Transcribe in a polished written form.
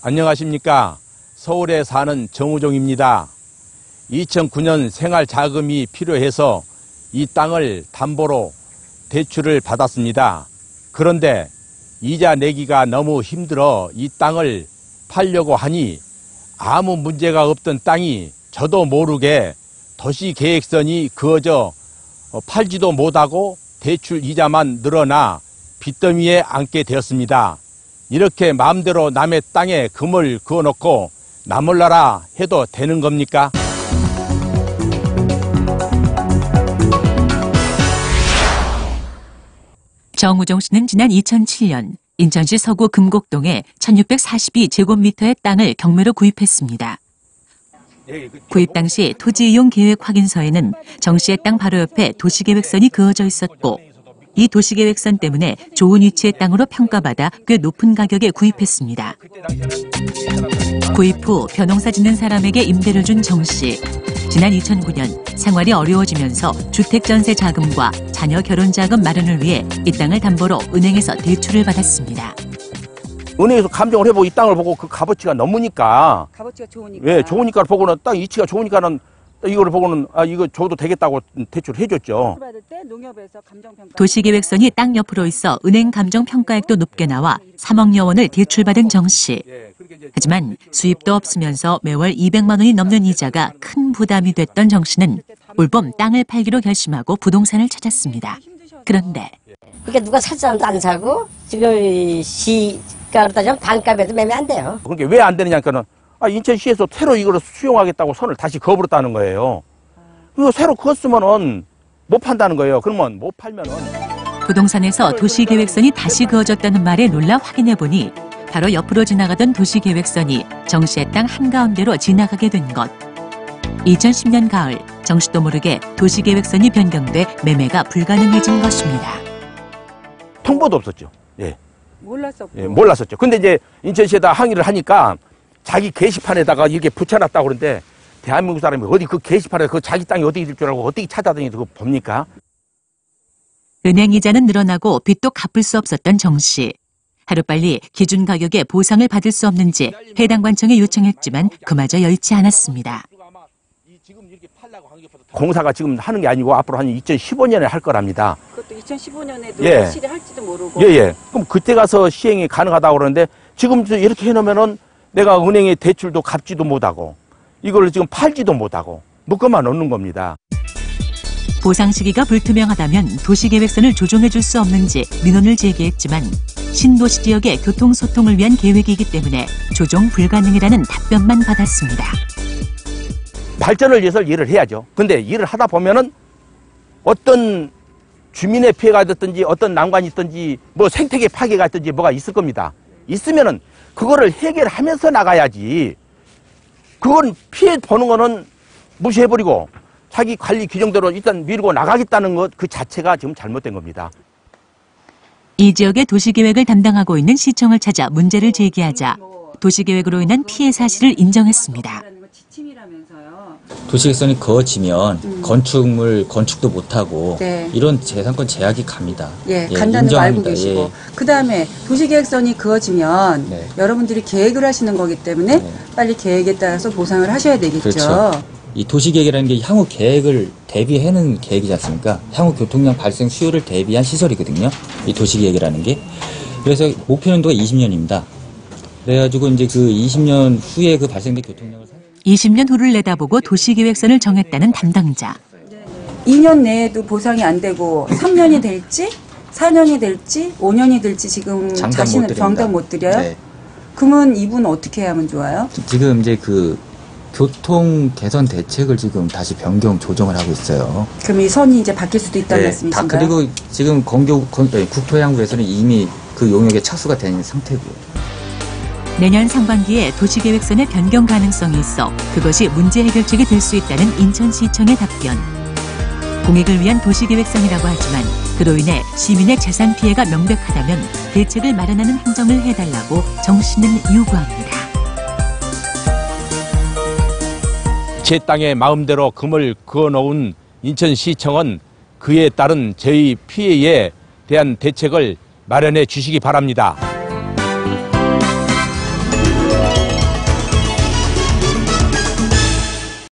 안녕하십니까. 서울에 사는 정우종입니다. 2009년 생활자금이 필요해서 이 땅을 담보로 대출을 받았습니다. 그런데 이자 내기가 너무 힘들어 이 땅을 팔려고 하니 아무 문제가 없던 땅이 저도 모르게 도시계획선이 그어져 팔지도 못하고 대출 이자만 늘어나 빚더미에 앉게 되었습니다. 이렇게 마음대로 남의 땅에 금을 그어놓고 나몰라라 해도 되는 겁니까? 정우종 씨는 지난 2007년 인천시 서구 금곡동에 1642제곱미터의 땅을 경매로 구입했습니다. 구입 당시 토지 이용 계획 확인서에는 정 씨의 땅 바로 옆에 도시계획선이 그어져 있었고, 이 도시계획선 때문에 좋은 위치의 땅으로 평가받아 꽤 높은 가격에 구입했습니다. 구입 후 벼농사 짓는 사람에게 임대를 준 정 씨. 지난 2009년 생활이 어려워지면서 주택전세 자금과 자녀 결혼 자금 마련을 위해 이 땅을 담보로 은행에서 대출을 받았습니다. 은행에서 감정을 해보고 이 땅을 보고 그 값어치가 넘으니까. 값어치가 좋으니까. 예, 좋으니까 보고는 땅 이치가 좋으니까는 이걸 보고는 이거 줘도 되겠다고 대출을 해줬죠. 도시계획선이 땅 옆으로 있어 은행 감정평가액도 높게 나와 3억여 원을 대출받은 정 씨. 하지만 수입도 없으면서 매월 200만 원이 넘는 이자가 큰 부담이 됐던 정 씨는 올봄 땅을 팔기로 결심하고 부동산을 찾았습니다. 그런데 그러니까 누가 살 사람도 안 사고 지금 시가로 따지면 반값에도 매매 안 돼요. 그러니까 왜 안 되느냐니까는 인천시에서 새로 이걸 수용하겠다고 선을 다시 그어버렸다는 거예요. 그리고 새로 그었으면은 못 판다는 거예요. 그러면 못 팔면은. 부동산에서 도시계획선이 다시 그어졌다는 말에 놀라 확인해보니 바로 옆으로 지나가던 도시계획선이 정 씨의 땅 한가운데로 지나가게 된 것. 2010년 가을 정 씨도 모르게 도시계획선이 변경돼 매매가 불가능해진 것입니다. 통보도 없었죠. 예. 몰랐었고. 예, 몰랐었죠. 근데 이제 인천시에다 항의를 하니까 자기 게시판에다가 이렇게 붙여놨다고 그러는데 대한민국 사람이 어디 그 게시판에 그 자기 땅이 어디 있을 줄 알고 어떻게 찾아다니면서 그거 봅니까? 은행 이자는 늘어나고 빚도 갚을 수 없었던 정 씨. 하루빨리 기준 가격에 보상을 받을 수 없는지 해당 관청에 요청했지만 그마저 여의치 않았습니다. 공사가 지금 하는 게 아니고 앞으로 한 2015년에 할 거랍니다. 그것도 2015년에도 예. 확실히 할지도 모르고. 예. 그럼 그때 가서 시행이 가능하다고 그러는데 지금 이렇게 해놓으면은 내가 은행에 대출도 갚지도 못하고 이걸 지금 팔지도 못하고 묶어만 놓는 겁니다. 보상 시기가 불투명하다면 도시계획선을 조정해 줄 수 없는지 민원을 제기했지만 신도시 지역의 교통소통을 위한 계획이기 때문에 조정 불가능이라는 답변만 받았습니다. 발전을 위해서 일을 해야죠. 근데 일을 하다 보면은 어떤 주민의 피해가 있든지 어떤 난관이 있든지 뭐 생태계 파괴가 있든지 뭐가 있을 겁니다. 있으면은 그거를 해결하면서 나가야지. 그건 피해 보는 거는 무시해버리고 자기 관리 규정대로 일단 밀고 나가겠다는 것 그 자체가 지금 잘못된 겁니다. 이 지역의 도시계획을 담당하고 있는 시청을 찾아 문제를 제기하자 도시계획으로 인한 피해 사실을 인정했습니다. 도시계획선이 그어지면 건축도 못하고 네. 이런 재산권 제약이 갑니다. 예, 간다는 거 알고 계시고. 예. 그다음에 도시계획선이 그어지면 네. 여러분들이 계획을 하시는 거기 때문에 네. 빨리 계획에 따라서 보상을 하셔야 되겠죠. 그렇죠. 이 도시계획이라는 게 향후 계획을 대비하는 계획이지 않습니까? 향후 교통량 발생 수요를 대비한 시설이거든요. 이 도시계획이라는 게. 그래서 목표 연도가 20년입니다. 그래가지고 이제 그 20년 후에 그 발생된 교통량을 20년 후를 내다보고 도시계획선을 정했다는 담당자. 2년 내에도 보상이 안 되고 3년이 될지 4년이 될지 5년이 될지 지금 자신은 정답 못 드려요? 네. 그러면 이분 어떻게 하면 좋아요? 지금 이제 그 교통 개선 대책을 지금 다시 변경 조정을 하고 있어요. 그럼 이 선이 이제 바뀔 수도 있다는 말씀이신가요? 그리고 지금 국토해양부에서는 이미 그 용역에 착수가 된 상태고요. 내년 상반기에 도시계획선의 변경 가능성이 있어 그것이 문제 해결책이 될 수 있다는 인천시청의 답변. 공익을 위한 도시계획선이라고 하지만 그로 인해 시민의 재산 피해가 명백하다면 대책을 마련하는 행정을 해달라고 정 씨는 요구합니다. 제 땅에 마음대로 금을 그어놓은 인천시청은 그에 따른 저희 피해에 대한 대책을 마련해 주시기 바랍니다.